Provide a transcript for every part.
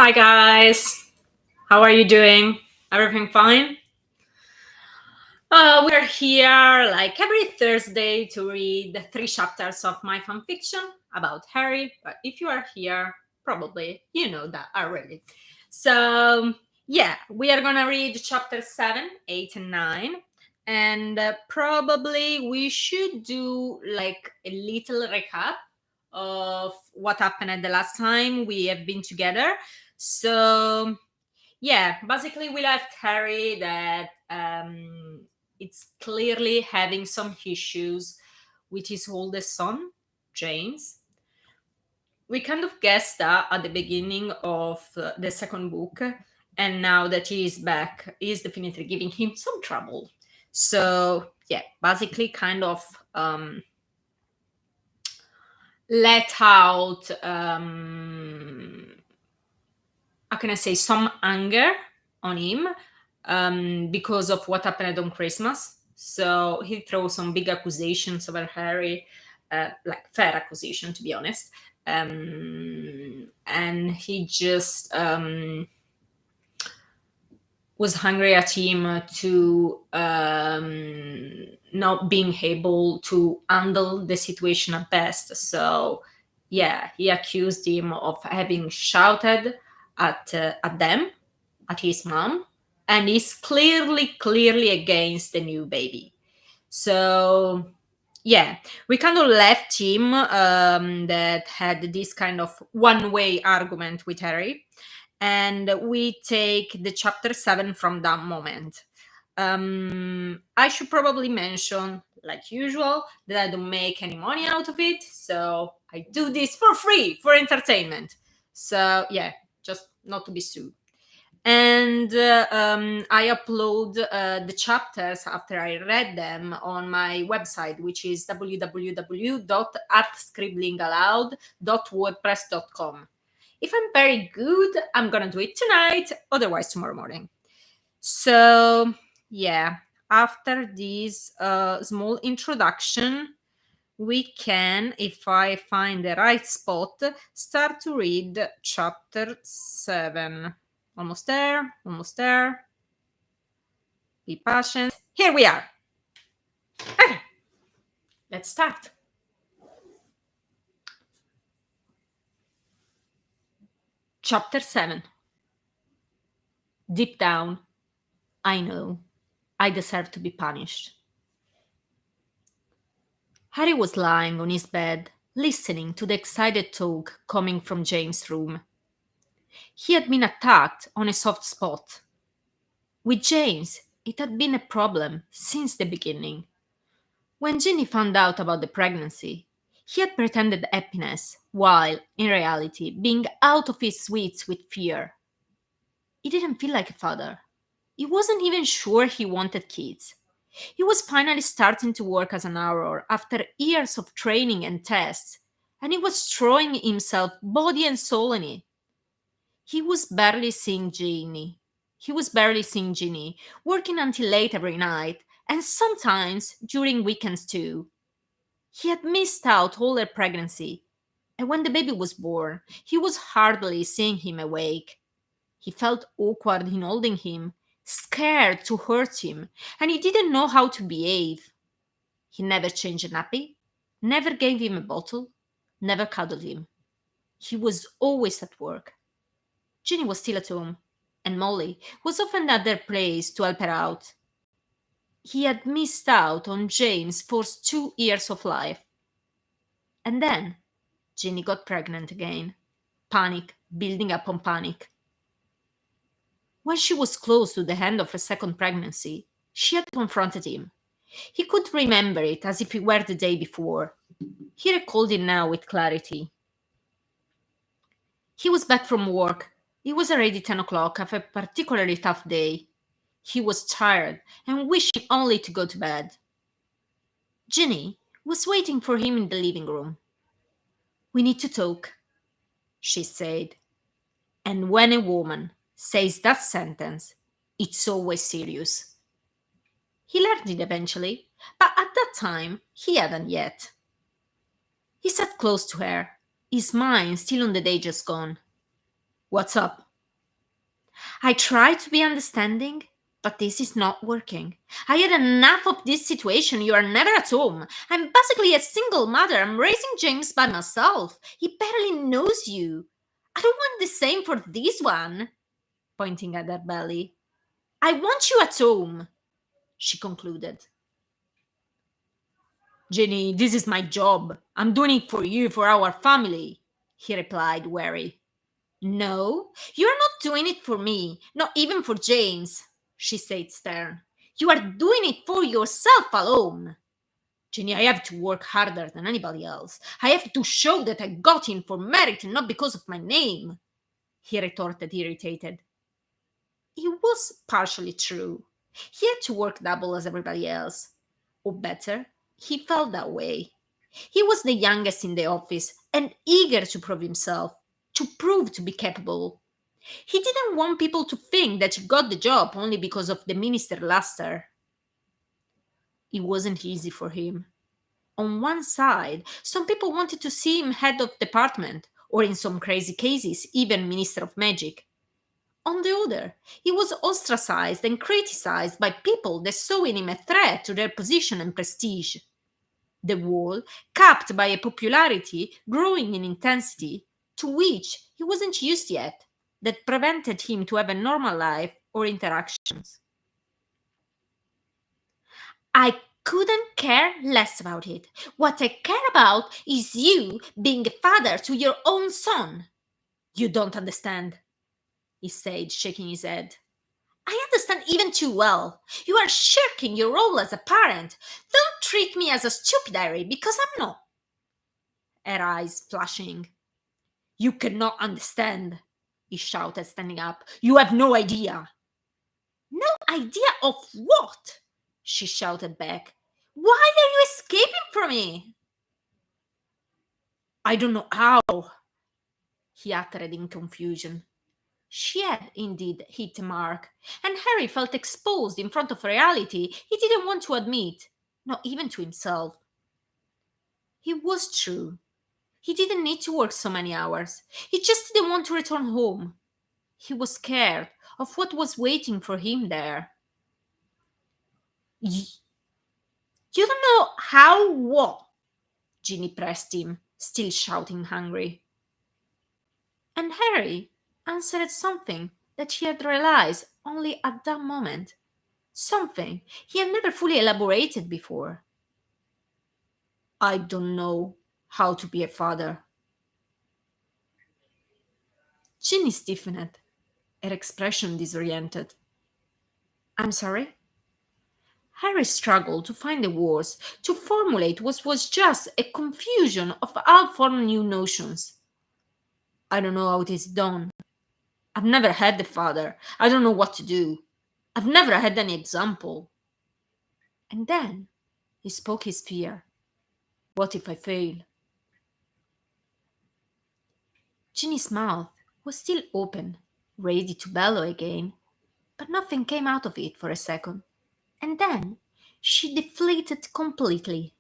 Hi guys, how are you doing? Everything fine? We're here like every Thursday to read the 3 chapters of my fanfiction about Harry. But if you are here, probably you know that already. So, yeah, we are gonna read chapter 7, 8, and 9. And probably we should do like a little recap of what happened at the last time we have been together. So, yeah, basically we left Harry that it's clearly having some issues with his oldest son, James. We kind of guessed that at the beginning of the second book, and now that he is back, he's definitely giving him some trouble. So yeah, basically kind of let out how can I say, some anger on him because of what happened on Christmas. So he throws some big accusations over Harry, like fair accusation, to be honest. And he just was angry at him to not being able to handle the situation at best. So yeah, he accused him of having shouted at them, at his mom, and is clearly against the new baby. So yeah, we kind of left him that had this kind of one-way argument with Harry, and we take the chapter 7 from that moment. I should probably mention, like usual, that I don't make any money out of it, so I do this for free, for entertainment. So yeah, just not to be sued. And I upload the chapters after I read them on my website, which is www.scriblingaloud.wordpress.com. If I'm very good, I'm gonna do it tonight, otherwise tomorrow morning. So yeah, after this small introduction, we can, if I find the right spot, start to read chapter 7. Almost there, almost there. Be patient. Here we are. Okay, let's start. Chapter 7. Deep down, I know I deserve to be punished. Harry was lying on his bed, listening to the excited talk coming from James' room. He had been attacked on a soft spot. With James, it had been a problem since the beginning. When Ginny found out about the pregnancy, he had pretended happiness while, in reality, being out of his wits with fear. He didn't feel like a father. He wasn't even sure he wanted kids. He was finally starting to work as an auror after years of training and tests, and he was throwing himself body and soul in it. He was barely seeing Ginny. He was barely seeing Ginny, working until late every night, and sometimes during weekends too. He had missed out all her pregnancy, and when the baby was born, he was hardly seeing him awake. He felt awkward in holding him, scared to hurt him, and he didn't know how to behave. He never changed a nappy, never gave him a bottle, never cuddled him. He was always at work. Ginny was still at home, and Molly was often at their place to help her out. He had missed out on James' first 2 years of life. And then Ginny got pregnant again. Panic building upon panic. When she was close to the end of her second pregnancy, she had confronted him. He could remember it as if it were the day before. He recalled it now with clarity. He was back from work. It was already 10 o'clock after a particularly tough day. He was tired and wishing only to go to bed. Ginny was waiting for him in the living room. "We need to talk," she said. And when a woman says that sentence, it's always serious. He learned it eventually, but at that time he hadn't yet. He sat close to her, his mind still on the day just gone. "What's up?" I try to be understanding, but this is not working. I had enough of this situation. You are never at home. I'm basically a single mother. I'm raising James by myself. He barely knows you. I don't want the same for this one, pointing at her belly. I want you at home, she concluded. Jenny, this is my job. I'm doing it for you, for our family, he replied, wary. No, you're not doing it for me, not even for James, she said stern. You are doing it for yourself alone. Jenny, I have to work harder than anybody else. I have to show that I got in for merit and not because of my name, he retorted, irritated. It was partially true. He had to work double as everybody else. Or better, he felt that way. He was the youngest in the office and eager to prove himself, to prove to be capable. He didn't want people to think that he got the job only because of the minister luster. It wasn't easy for him. On one side, some people wanted to see him head of department, or in some crazy cases, even minister of magic. On the other, he was ostracized and criticized by people that saw in him a threat to their position and prestige. The wall, capped by a popularity growing in intensity, to which he wasn't used yet, that prevented him to have a normal life or interactions. I couldn't care less about it. What I care about is you being a father to your own son. You don't understand, he said, shaking his head. I understand even too well. You are shirking your role as a parent. Don't treat me as a stupidary because I'm not. Her eyes flashing. You cannot understand, he shouted, standing up. You have no idea. No idea of what? She shouted back. Why are you escaping from me? I don't know how, he uttered in confusion. She had indeed hit a mark, and Harry felt exposed in front of reality he didn't want to admit, not even to himself. It was true. He didn't need to work so many hours. He just didn't want to return home. He was scared of what was waiting for him there. You don't know how what? Ginny pressed him, still shouting hungry. And Harry answered something that he had realized only at that moment, something he had never fully elaborated before. I don't know how to be a father. Ginny stiffened, her expression disoriented. I'm sorry? Harry struggled to find the words to formulate what was just a confusion of half-formed new notions. I don't know how it is done. I've never had a father. I don't know what to do. I've never had any example. And then he spoke his fear. What if I fail? Ginny's mouth was still open, ready to bellow again, but nothing came out of it for a second. And then she deflated completely.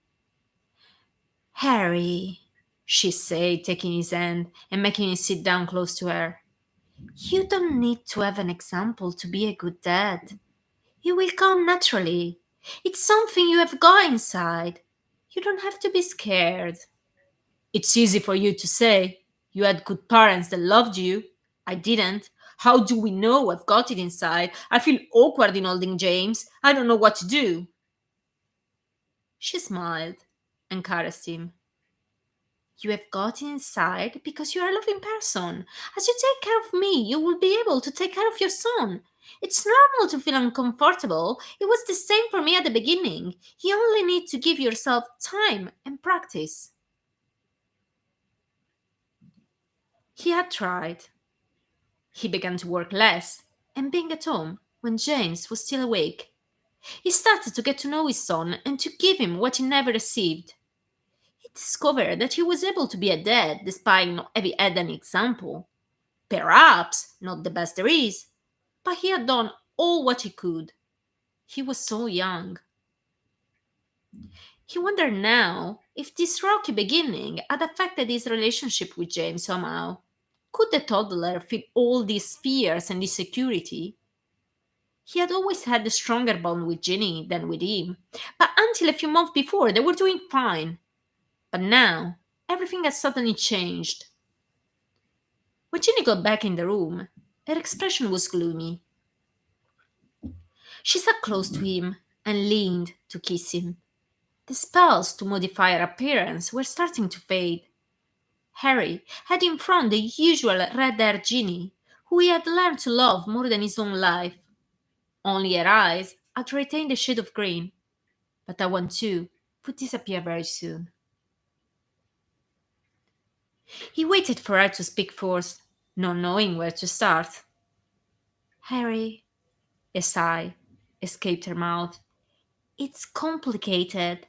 Harry, she said, taking his hand and making him sit down close to her. You don't need to have an example to be a good dad. It will come naturally. It's something you have got inside. You don't have to be scared. It's easy for you to say. You had good parents that loved you. I didn't. How do we know I've got it inside? I feel awkward in holding James. I don't know what to do. She smiled and caressed him. You have got it inside because you are a loving person. As you take care of me, you will be able to take care of your son. It's normal to feel uncomfortable. It was the same for me at the beginning. You only need to give yourself time and practice. He had tried. He began to work less and being at home when James was still awake. He started to get to know his son and to give him what he never received. He discovered that he was able to be a dad despite not having had an example. Perhaps not the best there is, but he had done all what he could. He was so young. He wondered now if this rocky beginning had affected his relationship with James somehow. Could the toddler feel all these fears and insecurity? He had always had a stronger bond with Ginny than with him, but until a few months before they were doing fine. But now, everything had suddenly changed. When Ginny got back in the room, her expression was gloomy. She sat close to him and leaned to kiss him. The spells to modify her appearance were starting to fade. Harry had in front the usual red-haired Ginny, who he had learned to love more than his own life. Only her eyes had retained a shade of green, but that one too would disappear very soon. He waited for her to speak first, not knowing where to start. Harry, a sigh escaped her mouth. It's complicated.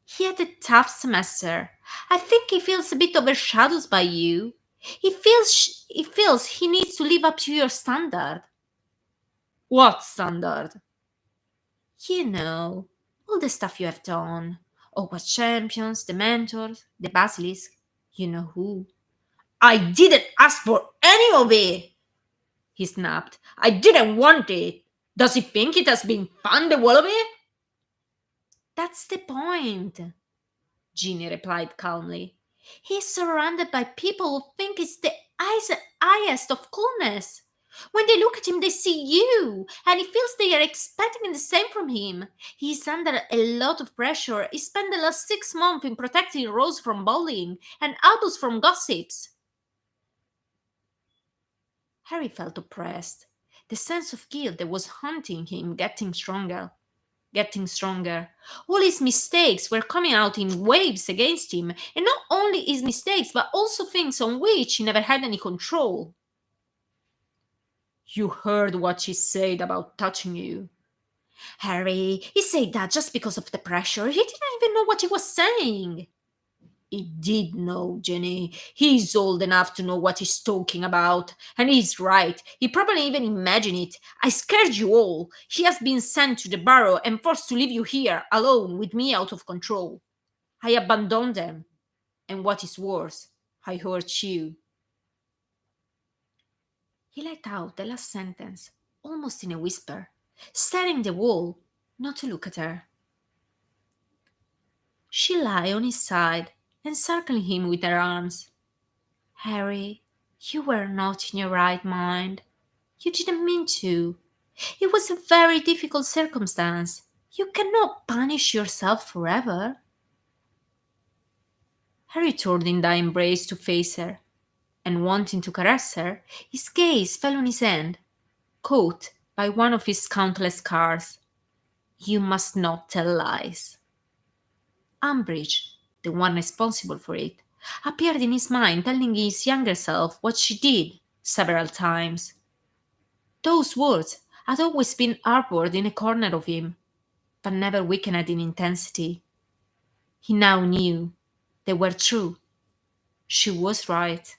He had a tough semester. I think he feels a bit overshadowed by you. He feels he needs to live up to your standard. What standard? You know, all the stuff you have done. Hogwarts champions, the mentors, the basilisk. You know who. I didn't ask for any of it, he snapped. I didn't want it. Does he think it has been fun, the whole of it? That's the point, Ginny replied calmly. He's surrounded by people who think it's the highest of coolness. When they look at him, they see you, and he feels they are expecting the same from him. He's under a lot of pressure. He spent the last 6 months in protecting Rose from bullying and Albus from gossips. Harry felt oppressed. The sense of guilt that was haunting him getting stronger. All his mistakes were coming out in waves against him, and not only his mistakes, but also things on which he never had any control. You heard what she said about touching you. Harry, he said that just because of the pressure. He didn't even know what he was saying. He did know, Jenny. He's old enough to know what he's talking about. And he's right. He probably even imagined it. I scared you all. He has been sent to the barrow and forced to leave you here, alone, with me out of control. I abandoned them. And what is worse, I hurt you. He let out the last sentence, almost in a whisper, staring the wall, not to look at her. She lay on his side, encircling him with her arms. Harry, you were not in your right mind. You didn't mean to. It was a very difficult circumstance. You cannot punish yourself forever. Harry turned in that embrace to face her, and wanting to caress her, his gaze fell on his hand, caught by one of his countless scars. You must not tell lies. Umbridge, the one responsible for it, appeared in his mind telling his younger self what she did several times. Those words had always been harbored in a corner of him, but never weakened in intensity. He now knew they were true. She was right.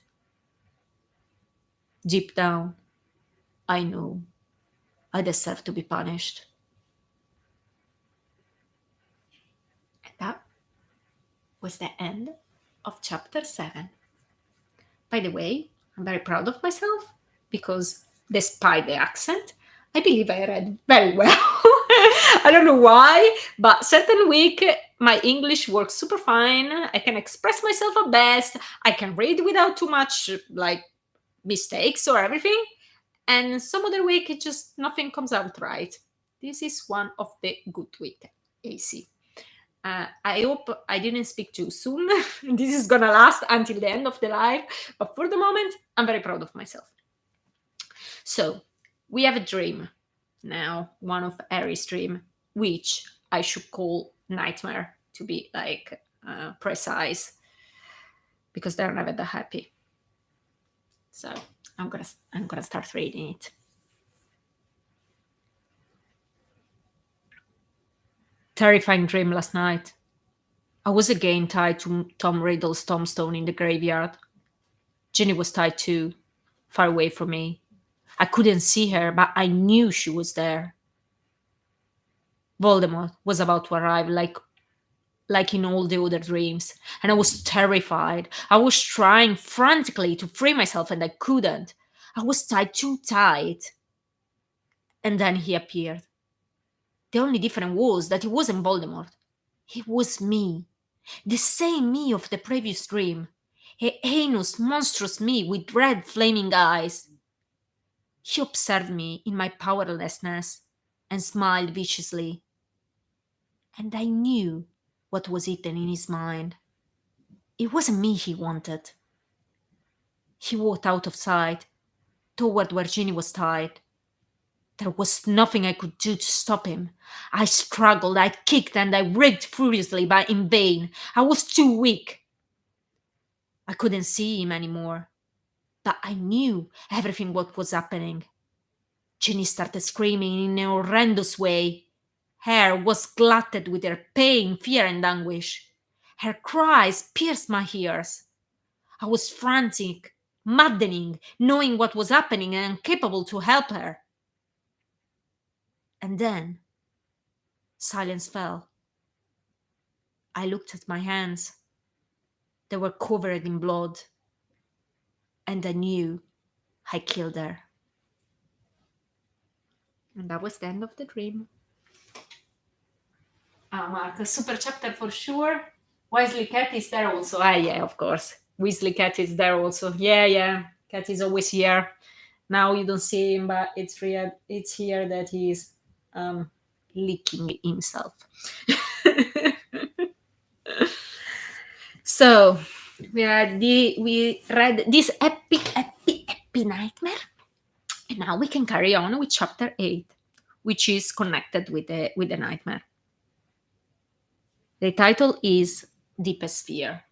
Deep down, I know I deserve to be punished. And that was the end of chapter 7. By the way, I'm very proud of myself because despite the accent, I believe I read very well. I don't know why, but certain week my English works super fine. I can express myself at best. I can read without too much like mistakes or everything. And some other week it just nothing comes out right. This is one of the good week, AC. I hope I didn't speak too soon. This is gonna last until the end of the live, but for the moment, I'm very proud of myself. So, we have a dream now, one of Harry's dream, which I should call nightmare to be like precise, because they're never that happy. So I'm gonna start reading it. Terrifying dream last night. I was again tied to Tom Riddle's tombstone in the graveyard. Ginny was tied too, far away from me. I couldn't see her, but I knew she was there. Voldemort was about to arrive, like like in all the other dreams, and I was terrified. I was trying frantically to free myself, and I couldn't. I was tied too tight. And then he appeared. The only difference was that it wasn't Voldemort. It was me. The same me of the previous dream. A heinous, monstrous me with red, flaming eyes. He observed me in my powerlessness and smiled viciously. And I knew what was hidden in his mind. It wasn't me he wanted. He walked out of sight, toward where Ginny was tied. There was nothing I could do to stop him. I struggled, I kicked, and I rigged furiously, but in vain. I was too weak. I couldn't see him anymore, but I knew everything what was happening. Ginny started screaming in a horrendous way. Hair was glutted with her pain, fear, and anguish. Her cries pierced my ears. I was frantic, maddening, knowing what was happening and incapable to help her. And then silence fell. I looked at my hands. They were covered in blood. And I knew I killed her. And that was the end of the dream. Ah, Mark, a super chapter for sure. Weasley Cat is there also. Ah, yeah, of course. Weasley Cat is there also. Yeah, yeah. Cat is always here. Now you don't see him, but it's real. It's here that he's licking himself. So we read this epic nightmare, and now we can carry on with chapter 8, which is connected with the nightmare. The title is Deepest Fear.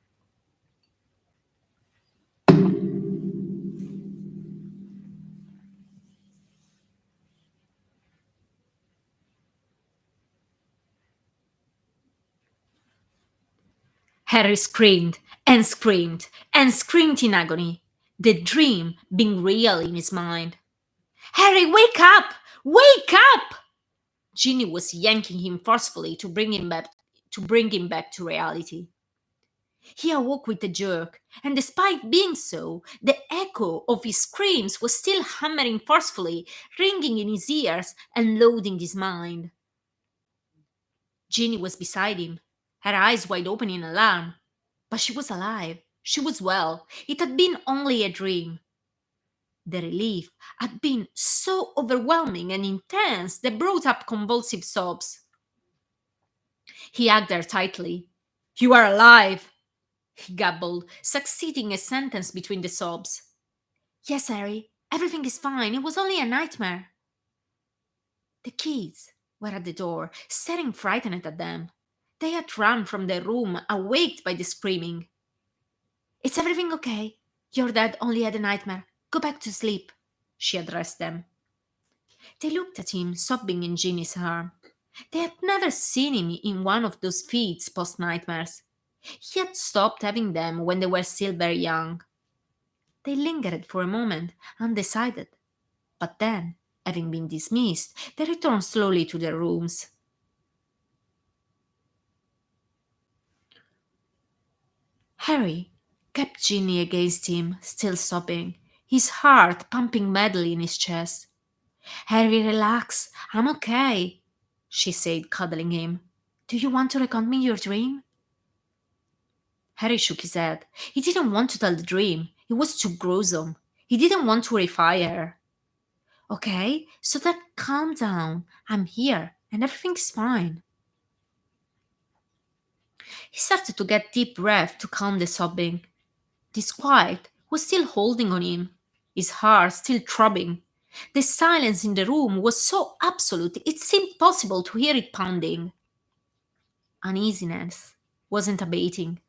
Harry screamed and screamed and screamed in agony, the dream being real in his mind. Harry, wake up! Wake up! Ginny was yanking him forcefully to bring him back to reality. He awoke with a jerk, and despite being so, the echo of his screams was still hammering forcefully, ringing in his ears and loading his mind. Ginny was beside him, her eyes wide open in alarm. But she was alive. She was well. It had been only a dream. The relief had been so overwhelming and intense that brought up convulsive sobs. He hugged her tightly. You are alive, he gabbled, succeeding a sentence between the sobs. Yes, Harry, everything is fine. It was only a nightmare. The kids were at the door, staring frightened at them. They had run from their room, awaked by the screaming. Is everything okay? Your dad only had a nightmare. Go back to sleep, she addressed them. They looked at him, sobbing in Ginny's arm. They had never seen him in one of those fits post nightmares. He had stopped having them when they were still very young. They lingered for a moment, undecided. But then, having been dismissed, they returned slowly to their rooms. Harry kept Ginny against him, still sobbing, his heart pumping madly in his chest. Harry, relax. I'm okay, she said, cuddling him. Do you want to recount me your dream? Harry shook his head. He didn't want to tell the dream. It was too gruesome. He didn't want to horrify her. Okay, so then calm down. I'm here, and everything's fine. He started to get deep breath to calm the sobbing. This quiet was still holding on him, his heart still throbbing. The silence in the room was so absolute it seemed possible to hear it pounding. Uneasiness wasn't abating.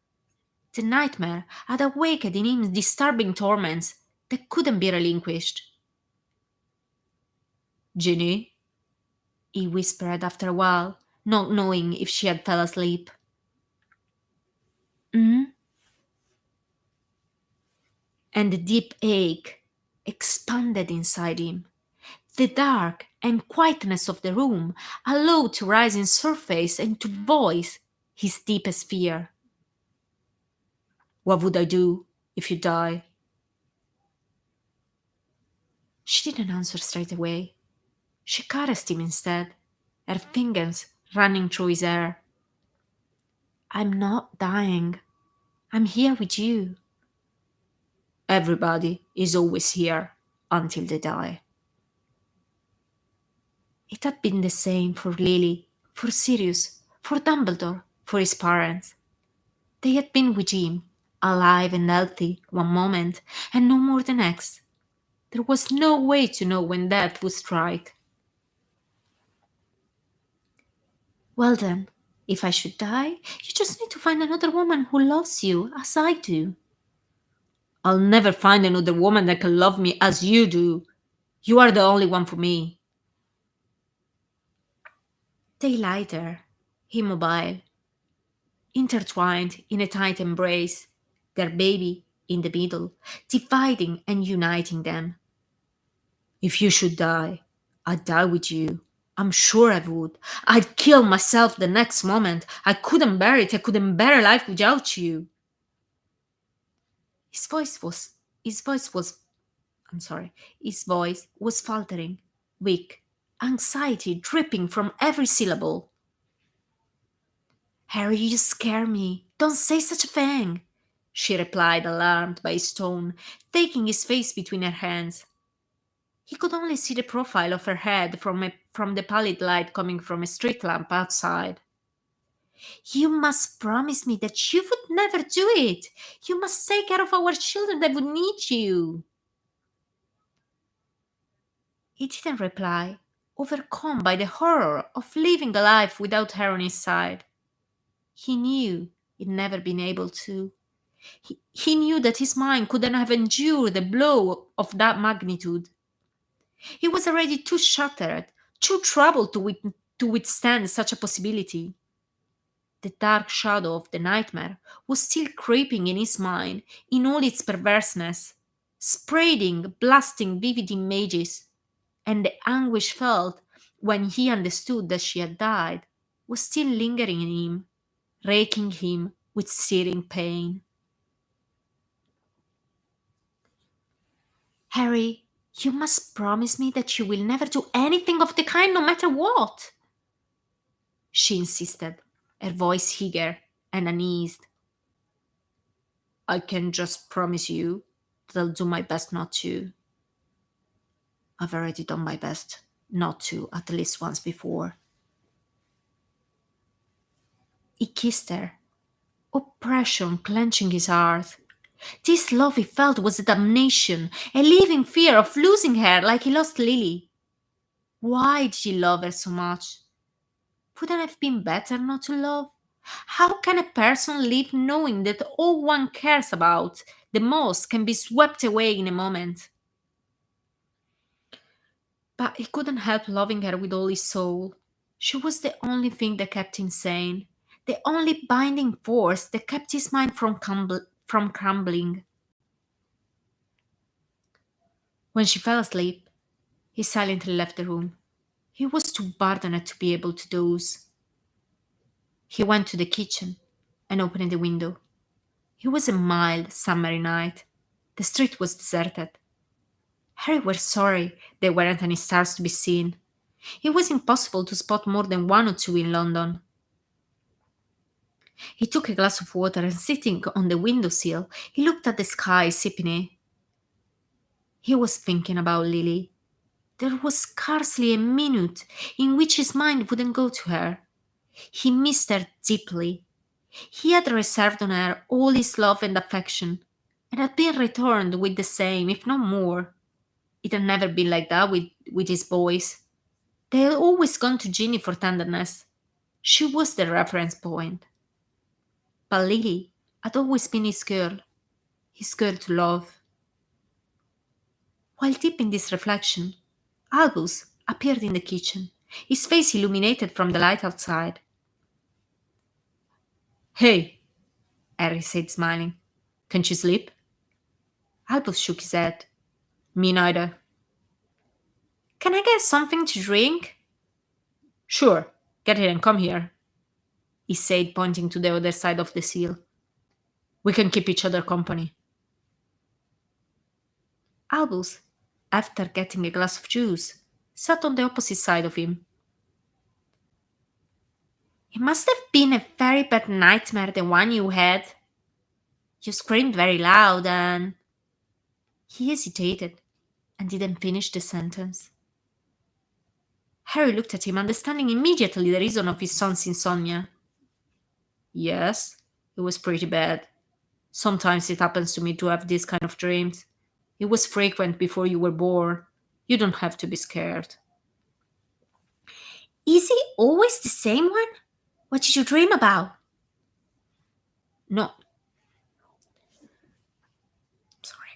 The nightmare had awakened in him disturbing torments that couldn't be relinquished. Ginny, he whispered after a while, not knowing if she had fell asleep. Hmm? And the deep ache expanded inside him. The dark and quietness of the room allowed to rise in surface and to voice his deepest fear. What would I do if you die? She didn't answer straight away. She caressed him instead, her fingers running through his hair. I'm not dying. I'm here with you. Everybody is always here until they die. It had been the same for Lily, for Sirius, for Dumbledore, for his parents. They had been with him, alive and healthy one moment, and no more the next. There was no way to know when death would strike. Well then, if I should die, you just need to find another woman who loves you as I do. I'll never find another woman that can love me as you do. You are the only one for me. They lie there, immobile, intertwined in a tight embrace, their baby in the middle, dividing and uniting them. If you should die, I'd die with you. I'm sure I would. I'd kill myself the next moment. I couldn't bear it. I couldn't bear life without you. His voice was his voice was I'm sorry. His voice was faltering, weak, anxiety dripping from every syllable. Harry, you scare me. Don't say such a thing, she replied, alarmed by his tone, taking his face between her hands. He could only see the profile of her head from the pallid light coming from a street lamp outside. You must promise me that you would never do it. You must take care of our children that would need you. He didn't reply, overcome by the horror of living a life without her on his side. He knew he'd never been able to. He knew that his mind couldn't have endured a blow of that magnitude. He was already too shattered, too troubled to withstand such a possibility. The dark shadow of the nightmare was still creeping in his mind in all its perverseness, spreading, blasting vivid images, and the anguish felt when he understood that she had died was still lingering in him, raking him with searing pain. Harry, you must promise me that you will never do anything of the kind no matter what, she insisted, her voice eager and uneased. I can just promise you that I'll do my best not to. I've already done my best not to at least once before. He kissed her, oppression clenching his heart. This love he felt was a damnation, a living fear of losing her like he lost Lily. Why did he love her so much? Wouldn't it have been better not to love? How can a person live knowing that all one cares about the most can be swept away in a moment? But he couldn't help loving her with all his soul. She was the only thing that kept him sane, the only binding force that kept his mind from crumbling. When she fell asleep, he silently left the room. He was too burdened to be able to doze. He went to the kitchen and opened the window. It was a mild summery night. The street was deserted. Harry was sorry there weren't any stars to be seen. It was impossible to spot more than one or two in London. He took a glass of water and sitting on the window sill, he looked at the sky, sipping it. He was thinking about Lily. There was scarcely a minute in which his mind wouldn't go to her. He missed her deeply. He had reserved on her all his love and affection, and had been returned with the same, if not more. It had never been like that with his boys. They had always gone to Ginny for tenderness. She was the reference point. But Lily had always been his girl to love. While deep in this reflection, Albus appeared in the kitchen, his face illuminated from the light outside. Hey, Harry said, smiling. Can't you sleep? Albus shook his head. Me neither. Can I get something to drink? Sure, get it and come here. he said, pointing to the other side of the seal. We can keep each other company. Albus, after getting a glass of juice, sat on the opposite side of him. It must have been a very bad nightmare, the one you had. You screamed very loud and. He hesitated and didn't finish the sentence. Harry looked at him, understanding immediately the reason of his son's insomnia. Yes, it was pretty bad. Sometimes it happens to me to have these kind of dreams. It was frequent before you were born. You don't have to be scared. Is it always the same one? What did you dream about? No, sorry.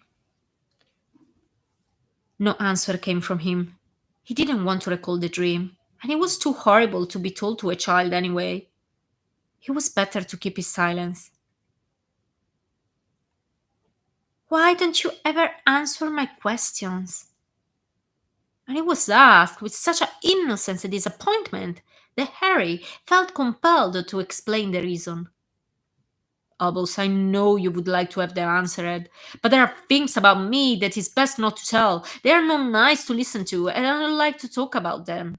No answer came from him. He didn't want to recall the dream, and it was too horrible to be told to a child anyway. It was better to keep his silence. Why don't you ever answer my questions? And it was asked with such an innocence and disappointment that Harry felt compelled to explain the reason. Albus, I know you would like to have the answer, Ed, but there are things about me that is best not to tell. They are not nice to listen to, and I don't like to talk about them.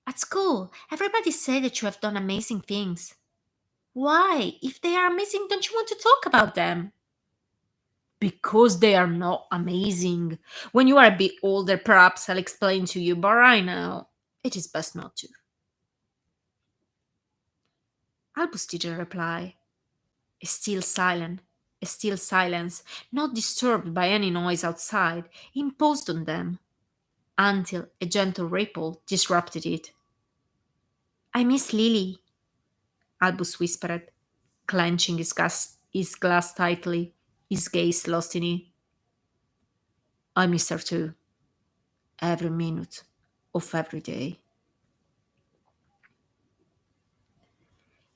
At school, everybody says that you have done amazing things. Why? If they are amazing, don't you want to talk about them? Because they are not amazing. When you are a bit older, perhaps I'll explain to you, but right now, it is best not to. Albus didn't reply. Still silent, a still silence, not disturbed by any noise outside, imposed on them, until a gentle ripple disrupted it. I miss Lily, Albus whispered, clenching his glass tightly, his gaze lost in it. I miss her too, every minute of every day.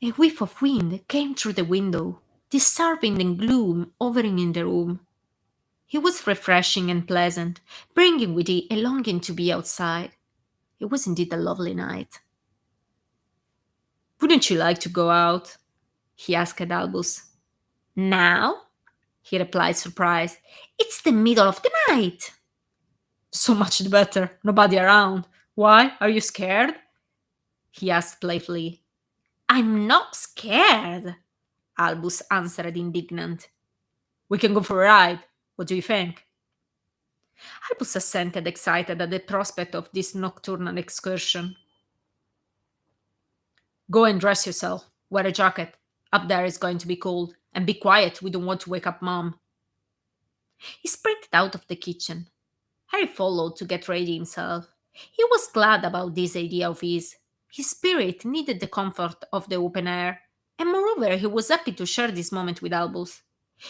A whiff of wind came through the window, disturbing the gloom hovering in the room. It was refreshing and pleasant, bringing with it a longing to be outside. It was indeed a lovely night. Wouldn't you like to go out? He asked Albus. Now? He replied, surprised. It's the middle of the night. So much the better. Nobody around. Why? Are you scared? He asked playfully. I'm not scared, Albus answered indignant. We can go for a ride. What do you think? Albus assented, excited at the prospect of this nocturnal excursion. Go and dress yourself. Wear a jacket. Up there is going to be cold. And be quiet, we don't want to wake up Mom. He sprinted out of the kitchen. Harry followed to get ready himself. He was glad about this idea of his. His spirit needed the comfort of the open air, and moreover, he was happy to share this moment with Albus.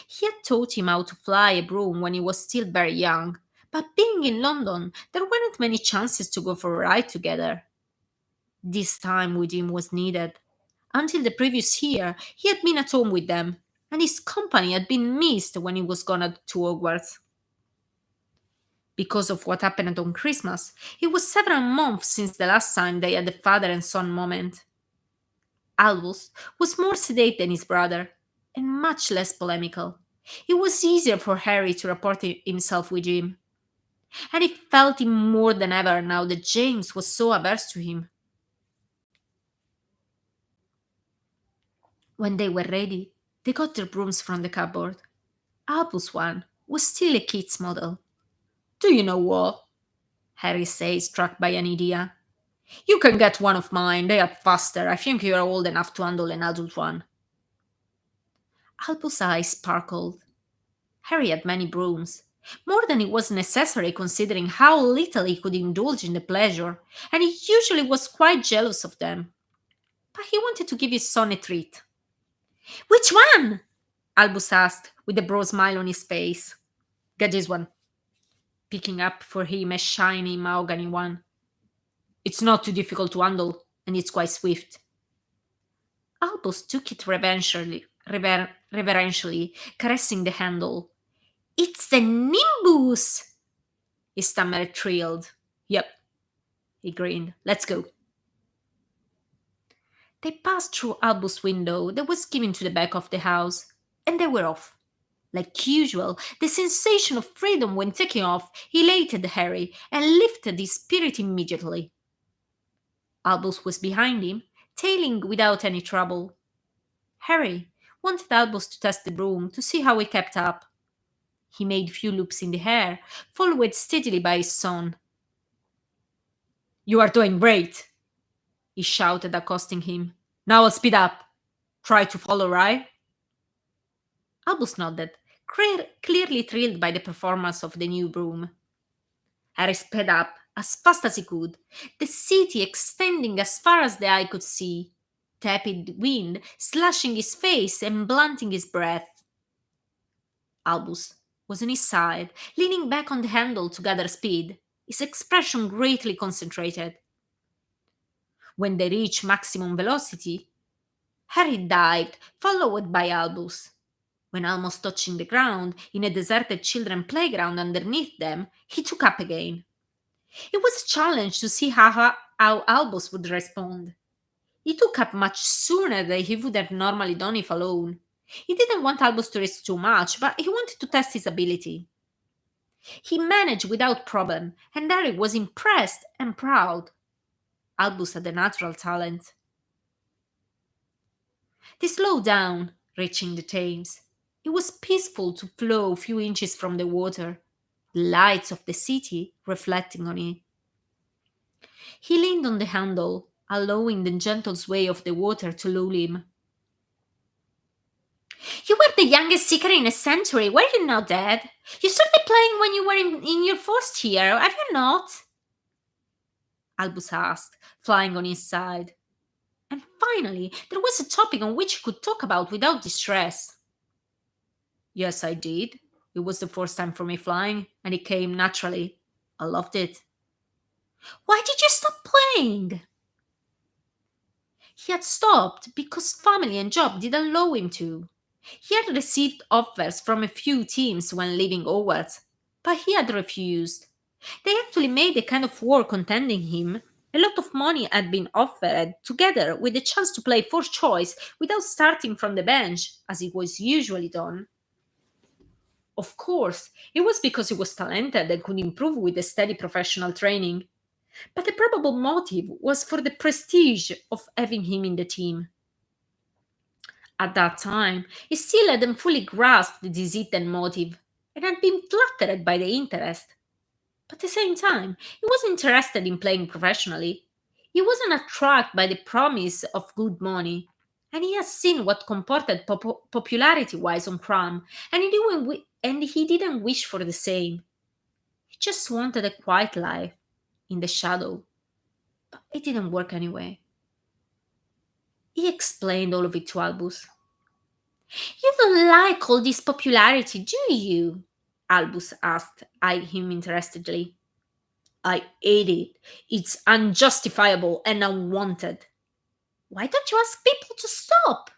He had taught him how to fly a broom when he was still very young, but being in London, there weren't many chances to go for a ride together. This time with him was needed. Until the previous year, he had been at home with them, and his company had been missed when he was gone to Hogwarts. Because of what happened on Christmas, it was several months since the last time they had a father and son moment. Albus was more sedate than his brother, and much less polemical. It was easier for Harry to report himself with Jim, and he felt him more than ever now that James was so averse to him. When they were ready, they got their brooms from the cupboard. Albus' one was still a kid's model. Do you know what? Harry said, struck by an idea. You can get one of mine, they are faster. I think you are old enough to handle an adult one. Albus' eyes sparkled. Harry had many brooms, more than it was necessary considering how little he could indulge in the pleasure, and he usually was quite jealous of them. But he wanted to give his son a treat. Which one? Albus asked, with a broad smile on his face. Get this one, picking up for him a shiny mahogany one. It's not too difficult to handle, and it's quite swift. Albus took it reverentially, caressing the handle. It's the Nimbus! He stammered, thrilled. Yep, he grinned. Let's go. They passed through Albus's window that was given to the back of the house, and they were off. Like usual, the sensation of freedom when taking off elated Harry and lifted his spirit immediately. Albus was behind him, tailing without any trouble. Harry wanted Albus to test the broom to see how he kept up. He made few loops in the air, followed steadily by his son. "You are doing great," he shouted, accosting him. "Now I'll speed up. Try to follow, right?" Albus nodded, clearly thrilled by the performance of the new broom. Harry sped up as fast as he could, the city extending as far as the eye could see, tepid wind slashing his face and blunting his breath. Albus was on his side, leaning back on the handle to gather speed, his expression greatly concentrated. When they reached maximum velocity, Harry dived, followed by Albus. When almost touching the ground, in a deserted children's playground underneath them, he took up again. It was a challenge to see how Albus would respond. He took up much sooner than he would have normally done if alone. He didn't want Albus to risk too much, but he wanted to test his ability. He managed without problem, and Harry was impressed and proud. Albus had a natural talent. They slowed down, reaching the Thames. It was peaceful to flow a few inches from the water, the lights of the city reflecting on it. He leaned on the handle, allowing the gentle sway of the water to lull him. "You were the youngest seeker in a century, were you not, Dad? You started playing when you were in your first year, have you not?" Albus asked, flying on his side. And finally, there was a topic on which he could talk about without distress. "Yes, I did. It was the first time for me flying, and it came naturally. I loved it." "Why did you stop playing?" He had stopped because family and job didn't allow him to. He had received offers from a few teams when leaving Hogwarts, but he had refused. They actually made a kind of war contending him. A lot of money had been offered, together with the chance to play first choice without starting from the bench, as it was usually done. Of course, it was because he was talented and could improve with a steady professional training. But the probable motive was for the prestige of having him in the team. At that time, he still hadn't fully grasped this hidden motive and had been flattered by the interest. But at the same time, he wasn't interested in playing professionally. He wasn't attracted by the promise of good money. And he has seen what comported popularity wise on Cram, and he didn't wish for the same. He just wanted a quiet life in the shadow. But it didn't work anyway. He explained all of it to Albus. "You don't like all this popularity, do you?" Albus asked, eyeing him interestedly. "I hate it. It's unjustifiable and unwanted." "Why don't you ask people to stop?"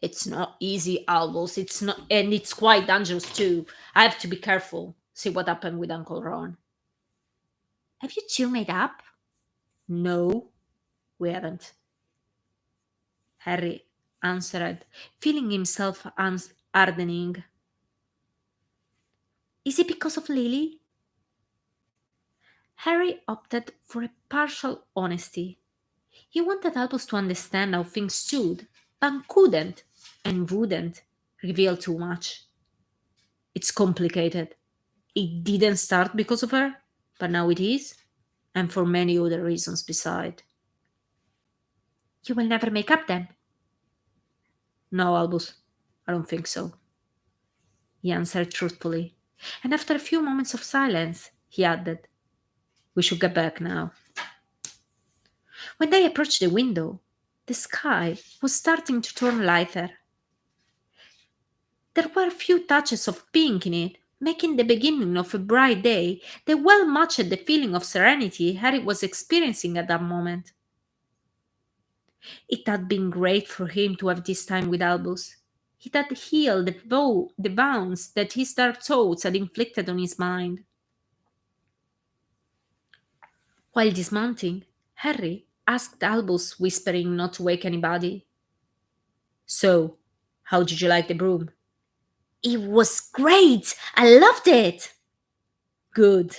"It's not easy, Albus. It's not, and it's quite dangerous too. I have to be careful. See what happened with Uncle Ron." "Have you two made up?" "No, we haven't," Harry answered, feeling himself hardening. "Is it because of Lily?" Harry opted for a partial honesty. He wanted Albus to understand how things stood, but couldn't and wouldn't reveal too much. "It's complicated. It didn't start because of her, but now it is, and for many other reasons beside." "You will never make up then?" "No, Albus, I don't think so," he answered truthfully. And after a few moments of silence, he added, "We should get back now." When they approached the window, the sky was starting to turn lighter. There were a few touches of pink in it, making the beginning of a bright day that well matched the feeling of serenity Harry was experiencing at that moment. It had been great for him to have this time with Albus. It had healed the wounds that his dark thoughts had inflicted on his mind. While dismounting, Harry asked Albus, whispering not to wake anybody. So, how did you like the broom? It was great! I loved it! Good,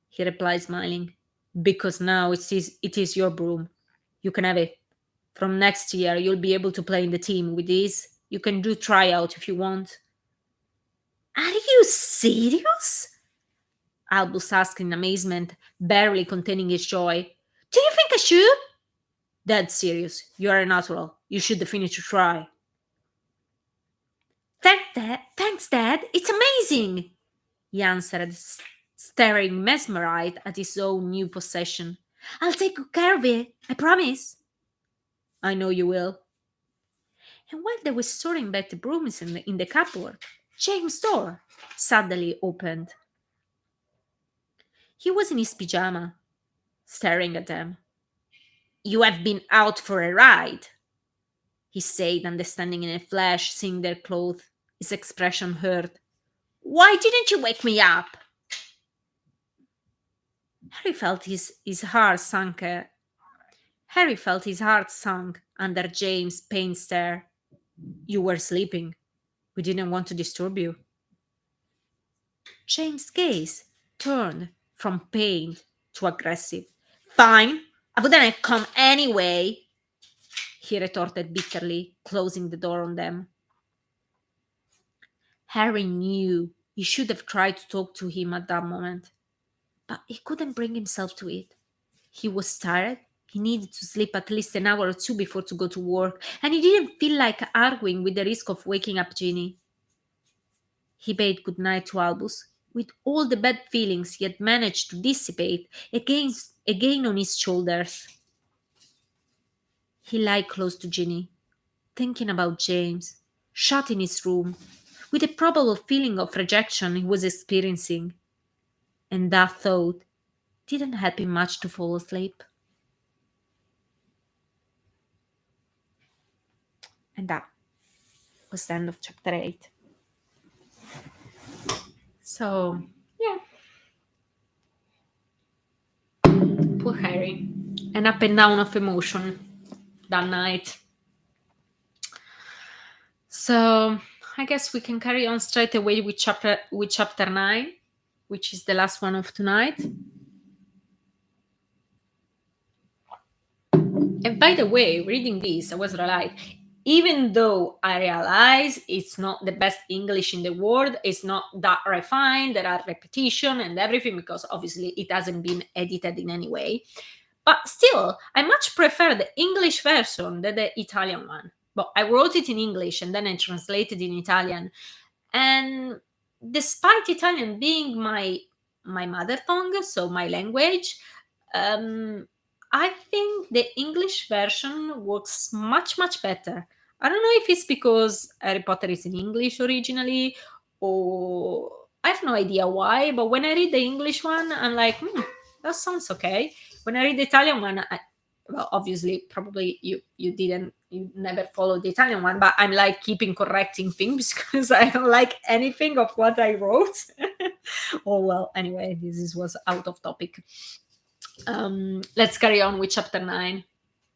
he replied, smiling. Because now it is your broom. You can have it. From next year, you'll be able to play in the team with this. You can do tryout if you want. Are you serious? Albus asked in amazement, barely containing his joy. Do you think I should? Dead serious. You are a natural. You should definitely try. Thanks, Dad. It's amazing, he answered, staring mesmerized at his own new possession. I'll take good care of it, I promise. I know you will. And while they were sorting back the brooms in the cupboard, James' door suddenly opened. He was in his pyjama, staring at them. You have been out for a ride, he said, understanding in a flash, seeing their clothes. His expression hurt. Why didn't you wake me up? Harry felt his heart sunk. Harry felt his heart sunk under James' pained stare. You were sleeping. We didn't want to disturb you. James' gaze turned from pained to aggressive. Fine, I wouldn't have come anyway, he retorted bitterly, closing the door on them. Harry knew he should have tried to talk to him at that moment, but he couldn't bring himself to it. He was tired. He needed to sleep at least an hour or two before to go to work, and he didn't feel like arguing with the risk of waking up Ginny. He bade good night to Albus, with all the bad feelings he had managed to dissipate again on his shoulders. He lay close to Ginny, thinking about James, shut in his room, with the probable feeling of rejection he was experiencing, and that thought didn't help him much to fall asleep. And that was the end of chapter 8. So, yeah, poor Harry. An up and down of emotion that night. So, I guess we can carry on straight away with chapter 9, which is the last one of tonight. And by the way, reading this, I was realized, even though I realize it's not the best English in the world, it's not that refined, there are repetition and everything, because obviously it hasn't been edited in any way. But still, I much prefer the English version than the Italian one. But I wrote it in English and then I translated in Italian. And despite Italian being my mother tongue, so my language, um, I think the English version works much better. I don't know if it's because Harry Potter is in English originally, or I have no idea why. But when I read the English one, I'm like, that sounds okay. When I read the Italian one, well, obviously, probably you never followed the Italian one, but I'm like keeping correcting things because I don't like anything of what I wrote. Oh well, anyway, was out of topic. Let's carry on with chapter 9,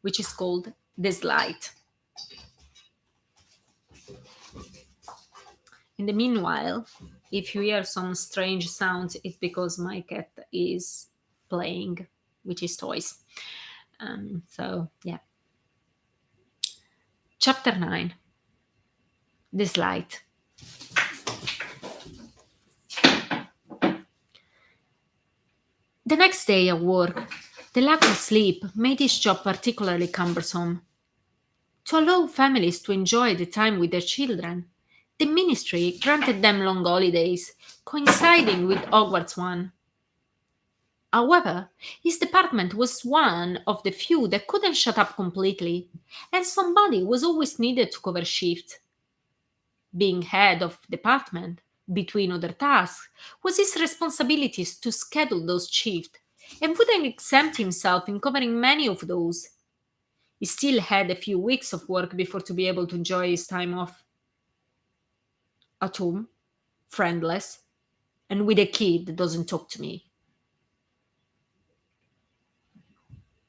which is called This Light. In the meanwhile, if you hear some strange sounds, it's because my cat is playing with his toys. So, yeah. Chapter 9, This Light. The next day at work, the lack of sleep made his job particularly cumbersome. To allow families to enjoy the time with their children, the ministry granted them long holidays, coinciding with Hogwarts one. However, his department was one of the few that couldn't shut up completely, and somebody was always needed to cover shift. Being head of department, between other tasks, was his responsibilities to schedule those shifts, and wouldn't exempt himself in covering many of those. He still had a few weeks of work before to be able to enjoy his time off. At home, friendless, and with a kid that doesn't talk to me.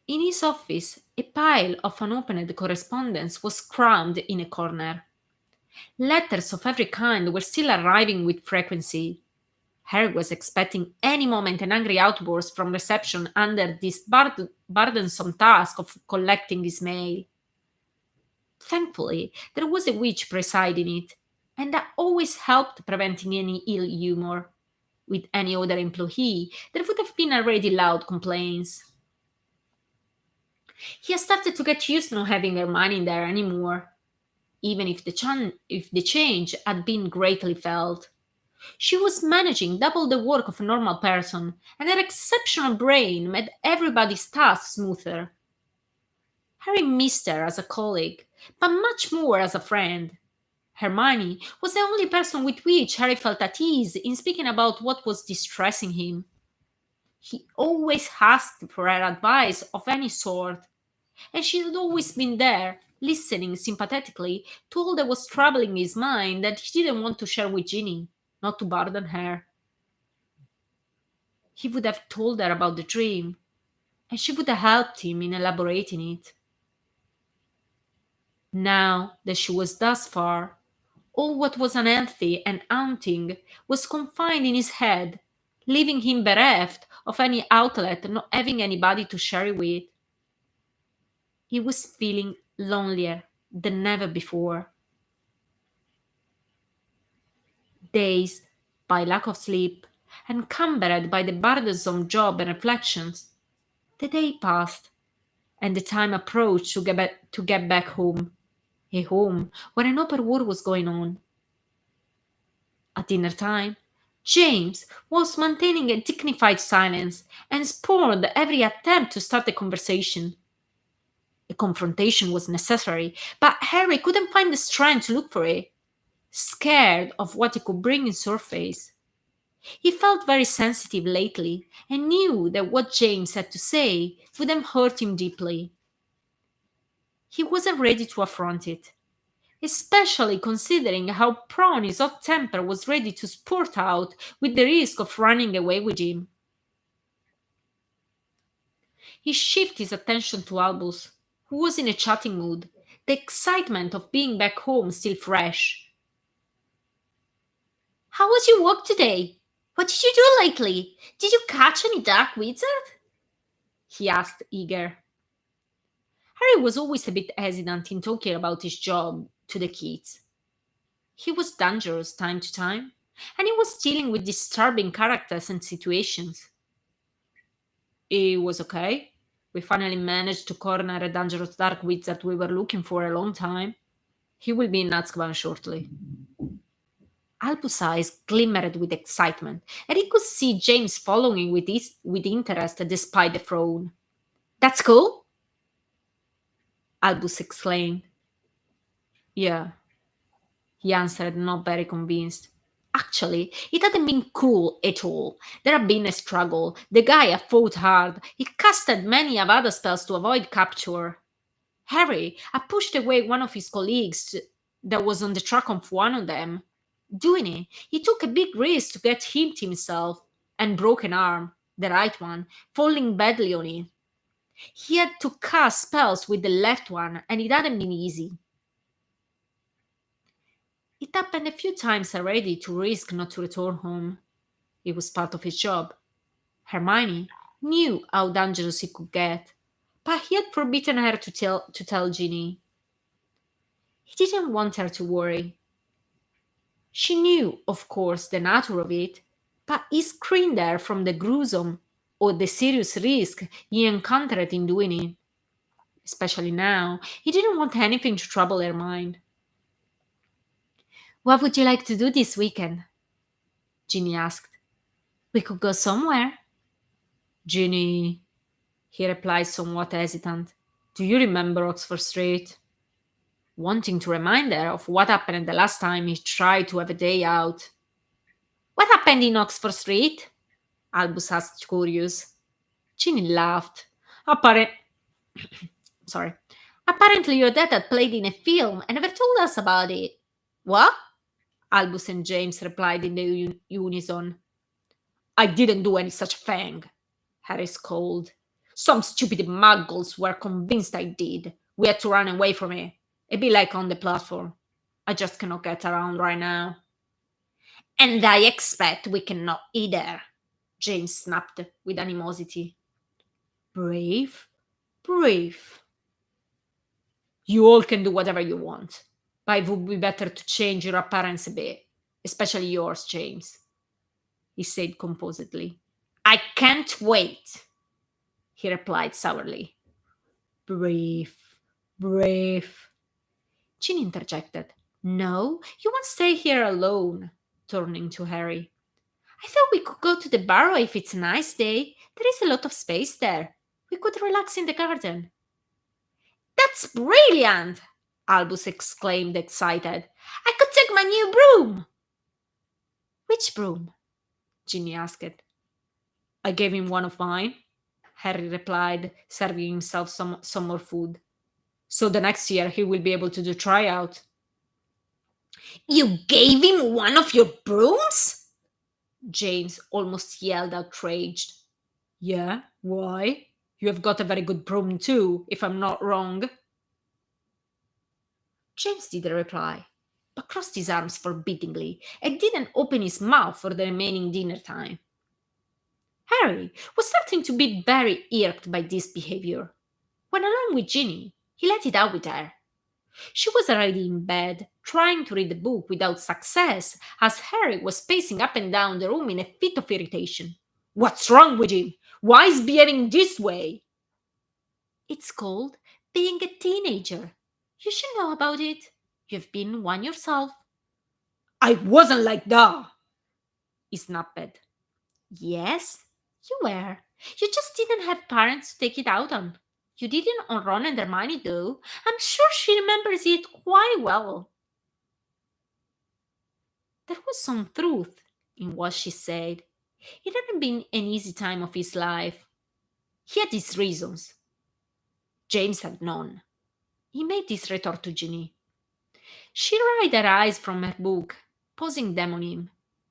In his office, a pile of unopened correspondence was crammed in a corner. Letters of every kind were still arriving with frequency. Harry was expecting any moment an angry outburst from reception under this burdensome task of collecting his mail. Thankfully, there was a witch presiding it, and that always helped preventing any ill humor. With any other employee, there would have been already loud complaints. He had started to get used to not having Hermione there anymore, even if the change had been greatly felt. She was managing double the work of a normal person, and her exceptional brain made everybody's task smoother. Harry missed her as a colleague, but much more as a friend. Hermione was the only person with which Harry felt at ease in speaking about what was distressing him. He always asked for her advice of any sort, and she had always been there, listening sympathetically to all that was troubling his mind that he didn't want to share with Ginny, not to burden her. He would have told her about the dream, and she would have helped him in elaborating it. Now that she was thus far, all what was unhealthy and haunting was confined in his head, leaving him bereft of any outlet, not having anybody to share it with. He was feeling lonelier than ever before. Dazed by lack of sleep, encumbered by the burdensome job and reflections, the day passed, and the time approached to get back home, a home where an open war was going on. At dinner time, James was maintaining a dignified silence and spurned every attempt to start a conversation. A confrontation was necessary, but Harry couldn't find the strength to look for it, scared of what it could bring in surface. He felt very sensitive lately and knew that what James had to say would have hurt him deeply. He wasn't ready to affront it, especially considering how prone his hot temper was ready to spurt out with the risk of running away with him. He shifted his attention to Albus, who was in a chatting mood, the excitement of being back home still fresh. How was your walk today? What did you do lately? Did you catch any dark wizard? He asked, eager. Harry was always a bit hesitant in talking about his job to the kids. He was dangerous time to time, and he was dealing with disturbing characters and situations. It was okay. We finally managed to corner a dangerous dark wizard we were looking for a long time. He will be in Azkaban shortly. Albus' eyes glimmered with excitement, and he could see James following with interest despite the frown. That's cool, Albus exclaimed. Yeah, he answered, not very convinced. Actually, it hadn't been cool at all. There had been a struggle. The guy had fought hard. He casted many Avada spells to avoid capture. Harry had pushed away one of his colleagues that was on the track of one of them. Doing it, he took a big risk to get hit himself and broke an arm, the right one, falling badly on it. He had to cast spells with the left one, and it hadn't been easy. It happened a few times already to risk not to return home. It was part of his job. Hermione knew how dangerous it could get, but he had forbidden her to tell Ginny. He didn't want her to worry. She knew, of course, the nature of it, but he screened her from the gruesome or the serious risk he encountered in doing it. Especially now, he didn't want anything to trouble her mind. What would you like to do this weekend? Ginny asked. We could go somewhere. Ginny, he replied somewhat hesitant. Do you remember Oxford Street? Wanting to remind her of what happened the last time he tried to have a day out. What happened in Oxford Street? Albus asked, curious. Ginny laughed. Appar- Sorry. Apparently your dad had played in a film and never told us about it. What? Albus and James replied in the unison. I didn't do any such thing, Harry scolded. Some stupid muggles were convinced I did. We had to run away from it. A bit like on the platform. I just cannot get around right now. And I expect we cannot either, James snapped with animosity. Brave? Brave. You all can do whatever you want. But it would be better to change your appearance a bit. Especially yours, James, he said composedly. I can't wait, he replied sourly. Brave, brave. Ginny interjected. No, you won't stay here alone, turning to Harry. I thought we could go to the barrow if it's a nice day. There is a lot of space there. We could relax in the garden. That's brilliant! Albus exclaimed, excited. I could take my new broom! Which broom? Ginny asked. I gave him one of mine, Harry replied, serving himself some more food. So the next year he will be able to do tryout. You gave him one of your brooms? James almost yelled, outraged. Yeah, why? You have got a very good broom too, if I'm not wrong. James didn't reply, but crossed his arms forbiddingly and didn't open his mouth for the remaining dinner time. Harry was starting to be very irked by this behavior. When alone with Ginny, he let it out with her. She was already in bed, trying to read the book without success, as Harry was pacing up and down the room in a fit of irritation. What's wrong with him? Why is behaving this way? It's called being a teenager. You should know about it. You've been one yourself. I wasn't like that, he snapped. Yes, you were. You just didn't have parents to take it out on. You didn't on Ron and Hermione, though. I'm sure she remembers it quite well. There was some truth in what she said. It hadn't been an easy time of his life. He had his reasons. James had none. He made this retort to Ginny. She raised her eyes from her book, posing them on him.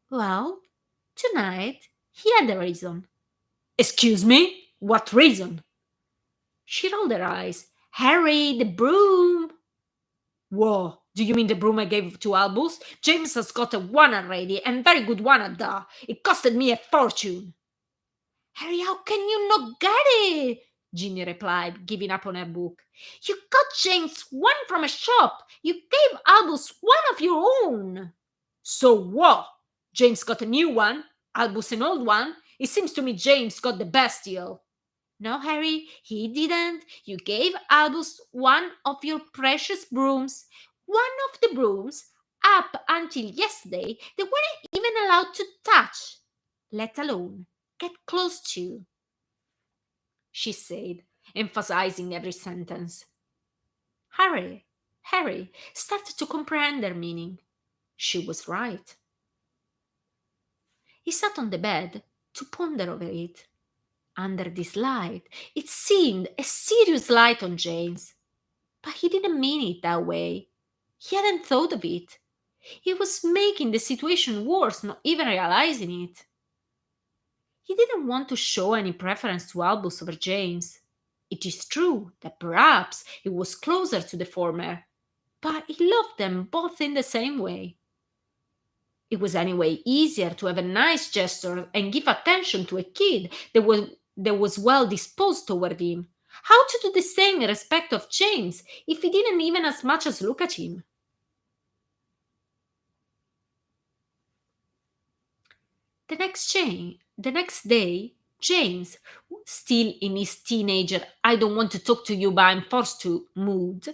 Well, tonight he had a reason. Excuse me? What reason? She rolled her eyes. Harry, the broom! Whoa, do you mean the broom I gave to Albus? James has got a one already, and very good one at that. It costed me a fortune. Harry, how can you not get it? Ginny replied, giving up on her book. You got James one from a shop. You gave Albus one of your own. So what? James got a new one, Albus an old one. It seems to me James got the best deal. No, Harry, he didn't. You gave Albus one of your precious brooms. One of the brooms, up until yesterday, they weren't even allowed to touch, let alone get close to, she said, emphasizing every sentence. Harry started to comprehend her meaning. She was right. He sat on the bed to ponder over it. Under this light, it seemed a serious light on James. But he didn't mean it that way. He hadn't thought of it. He was making the situation worse, not even realizing it. He didn't want to show any preference to Albus over James. It is true that perhaps he was closer to the former, but he loved them both in the same way. It was anyway easier to have a nice gesture and give attention to a kid that was well disposed toward him. How to do the same in respect of James if he didn't even as much as look at him? The next day, James, still in his teenager I don't want to talk to you but I'm forced to mood,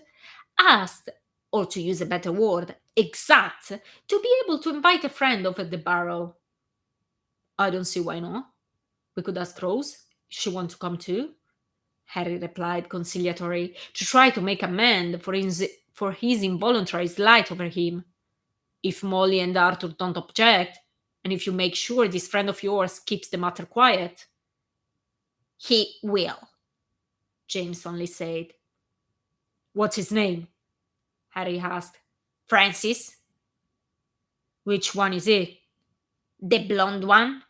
asked, or to use a better word, exact, to be able to invite a friend over the barrow. I don't see why not. We could ask Rose if she wants to come too, Harry replied conciliatory, to try to make amend for his involuntary slight over him. If Molly and Arthur don't object, and if you make sure this friend of yours keeps the matter quiet. He will, James only said. What's his name? Harry asked. Francis. Which one is it? The blonde one?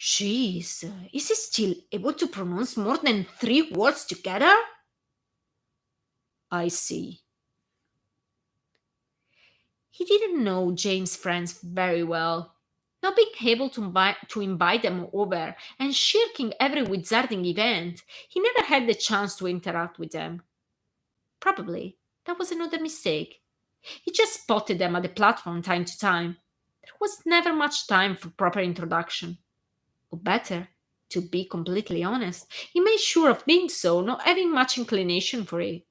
Jeez, is he still able to pronounce more than 3 words together? I see. He didn't know James' friends very well. Not being able to invite them over and shirking every wizarding event, he never had the chance to interact with them. Probably that was another mistake. He just spotted them at the platform time to time. There was never much time for proper introduction. Or better, to be completely honest, he made sure of being so, not having much inclination for it.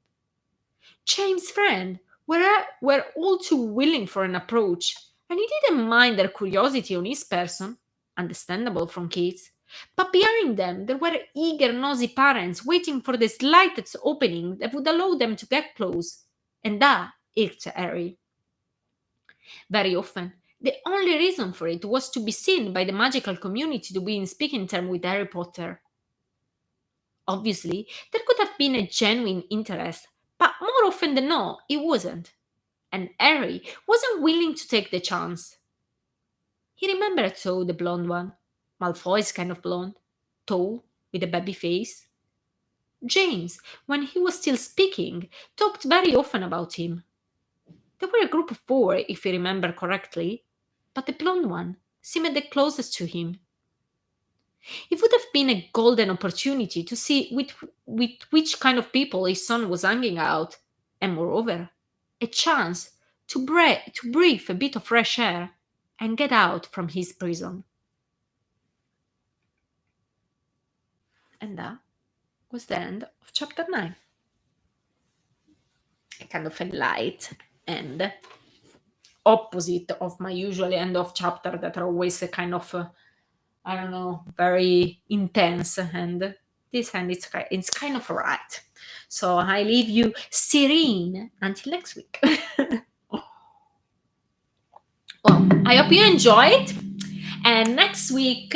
James' friends were all too willing for an approach, and he didn't mind their curiosity on his person, understandable from kids. But behind them, there were eager, nosy parents waiting for the slightest opening that would allow them to get close, and that irked Harry. Very often, the only reason for it was to be seen by the magical community to be in speaking terms with Harry Potter. Obviously, there could have been a genuine interest, but more often than not, it wasn't. And Harry wasn't willing to take the chance. He remembered so the blonde one, Malfoy's kind of blonde, tall, with a baby face. James, when he was still speaking, talked very often about him. They were a group of four, if I remember correctly, but the blonde one seemed the closest to him. It would have been a golden opportunity to see with which kind of people his son was hanging out, and moreover, a chance to breathe a bit of fresh air and get out from his prison. And that was the end of chapter 9. A kind of a light and opposite of my usual end of chapter that are always a kind of I don't know, very intense. And this end, it's kind of right. So I leave you serene until next week. Well, I hope you enjoyed. And next week,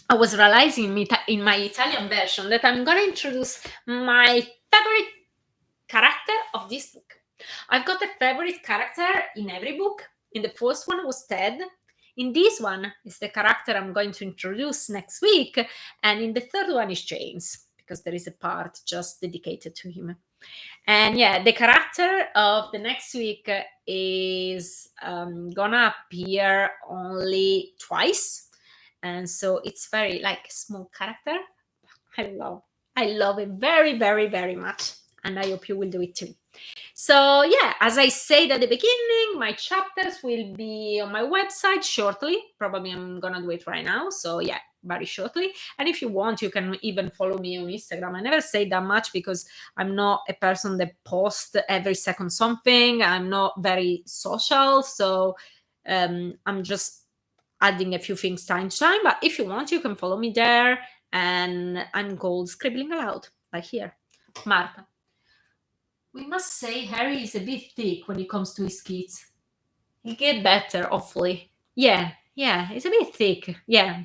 I was realizing in my Italian version that I'm going to introduce my favorite character of this book. I've got a favorite character in every book. In the first one was Ted. In this one is the character I'm going to introduce next week. And in the third one is James, because there is a part just dedicated to him. And yeah, the character of the next week is gonna appear only twice. And so it's very like a small character. I love I love it very, very, very much. And I hope you will do it too. So, yeah, as I said at the beginning, my chapters will be on my website shortly. Probably I'm gonna do it right now. So, yeah, very shortly. And if you want, you can even follow me on Instagram. I never say that much because I'm not a person that posts every second something. I'm not very social. So, I'm just adding a few things time to time. But if you want, you can follow me there. And I'm called Scribbling Aloud, like here. Marta. We must say Harry is a bit thick when it comes to his kids. He'll get better, hopefully. Yeah, he's a bit thick. Yeah.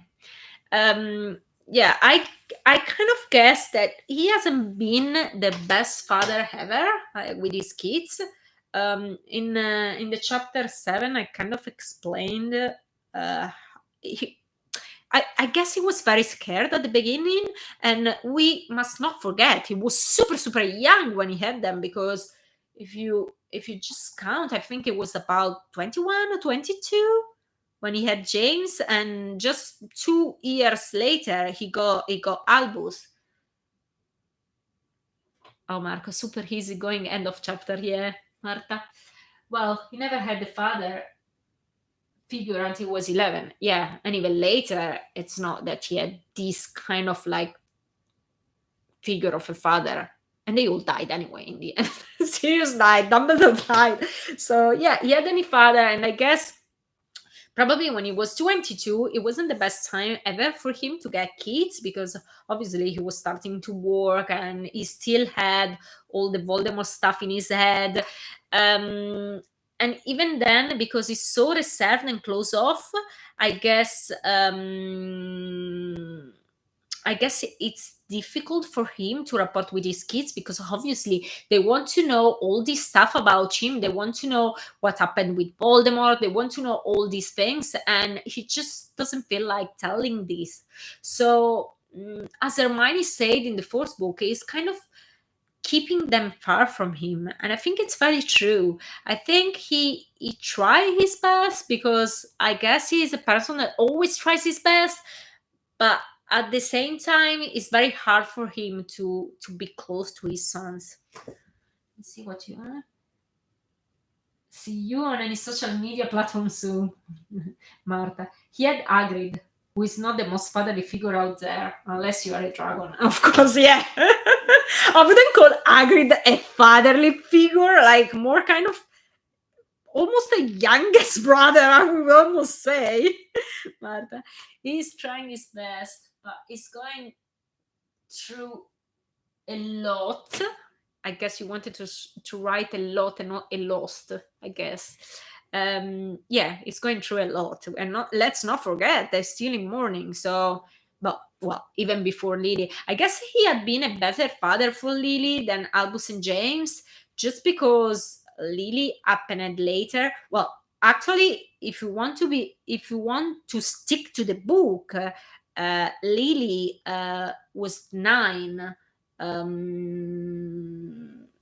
Yeah, I kind of guess that he hasn't been the best father ever with his kids. In the chapter 7, I kind of explained he, I guess he was very scared at the beginning, and we must not forget he was super super young when he had them, because if you just count, I think it was about 21 or 22 when he had James, and just 2 years later he got Albus. Oh, Marco, super easy going end of chapter, yeah, Marta. Well, he never had the father figure until he was 11. Yeah, and even later, it's not that he had this kind of like figure of a father. And they all died anyway in the end. Sirius died, Dumbledore died. So yeah, he had any father, and I guess probably when he was 22, it wasn't the best time ever for him to get kids, because obviously he was starting to work and he still had all the Voldemort stuff in his head. And even then, because he's so reserved and close off, I guess I guess it's difficult for him to report with his kids because obviously they want to know all this stuff about him. They want to know what happened with Voldemort. They want to know all these things, and he just doesn't feel like telling this. So, as Hermione said in the fourth book, he's kind of keeping them far from him, and I think it's very true. I think he tried his best because I guess he is a person that always tries his best, but at the same time it's very hard for him to be close to his sons. Let's see what you want. See you on any social media platform soon. Marta. He had Hagrid, who is not the most fatherly figure out there, unless you are a dragon. Of course, yeah. I wouldn't call Hagrid a fatherly figure, like more kind of almost a youngest brother, I would almost say. Marta. He's trying his best, but he's going through a lot. I guess you wanted to write a lot and not a lost, I guess. Yeah, it's going through a lot. And not, let's not forget they're still in mourning. So, but well, even before Lily, I guess he had been a better father for Lily than Albus and James, just because Lily happened later. Well, actually, if you want to stick to the book, Lily was 9,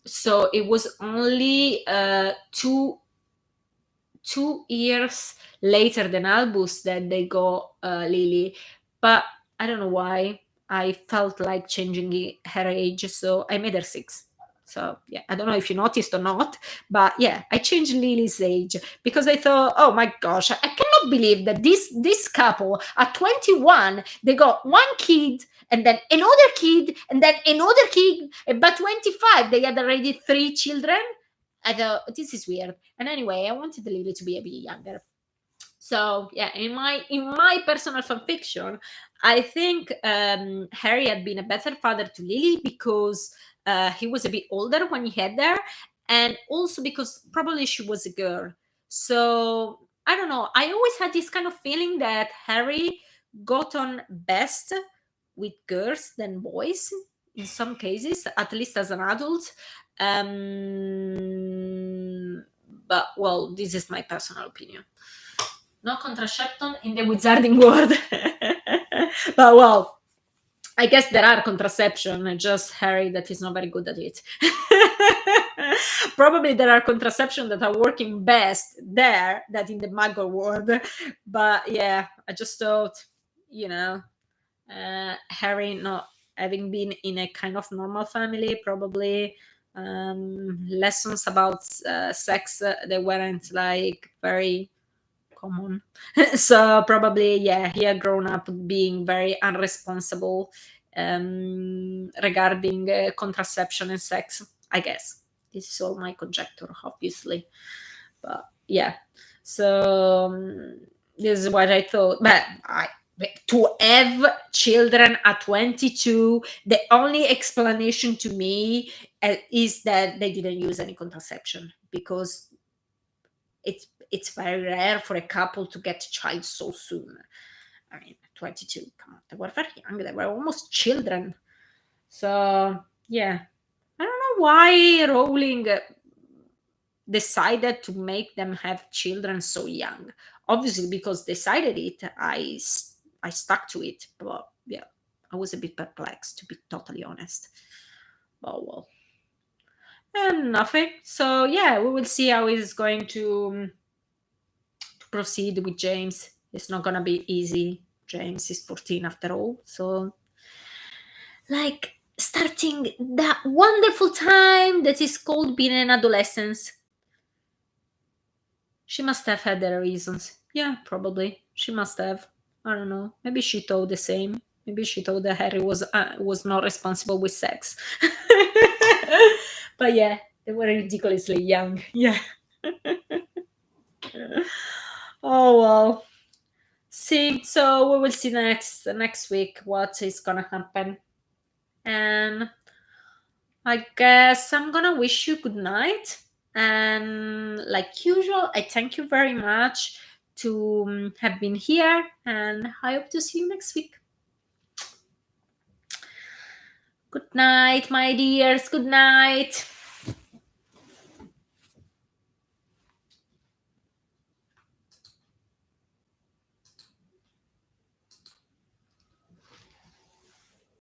so it was only 2 years later than Albus that they got Lily. But I don't know why I felt like changing her age, so I made her 6. So yeah, I don't know if you noticed or not, but yeah, I changed Lily's age because I thought, oh my gosh, I cannot believe that this couple at 21 they got one kid and then another kid and then another kid, and by 25 they had already 3 children. I thought this is weird. And anyway, I wanted Lily to be a bit younger. So yeah, in my personal fan fiction, I think Harry had been a better father to Lily because he was a bit older when he had her, and also because probably she was a girl. So I don't know. I always had this kind of feeling that Harry got on best with girls than boys in some cases, at least as an adult. But well, this is my personal opinion. No contraception in the wizarding world. But well, I guess there are contraception, just Harry that is not very good at it. Probably there are contraception that are working best there than in the Muggle world. But yeah, I just thought, you know, Harry not having been in a kind of normal family, probably lessons about sex, they weren't like very common. So probably, yeah, he had grown up being very unresponsible regarding contraception and sex, I guess. This is all my conjecture, obviously. But yeah, so this is what I thought. But to have children at 22, the only explanation to me is that they didn't use any contraception, because it's very rare for a couple to get a child so soon. I mean, 22, come on, they were very young, they were almost children. So yeah, I don't know why Rowling decided to make them have children so young. Obviously, because they decided it, I stuck to it. But yeah, I was a bit perplexed, to be totally honest. Oh well, and nothing. So yeah, we will see how it's going to proceed with James. It's not gonna be easy. James is 14 after all, so like starting that wonderful time that is called being an adolescence. She must have had their reasons. Yeah, probably. She must have. I don't know. Maybe she thought the same. Maybe she thought that Harry was not responsible with sex. But yeah, they were ridiculously young. Yeah. Oh well. See, so we will see next week what is gonna happen. And I guess I'm gonna wish you good night. And like usual, I thank you very much to have been here, and I hope to see you next week. Good night, my dears. Good night.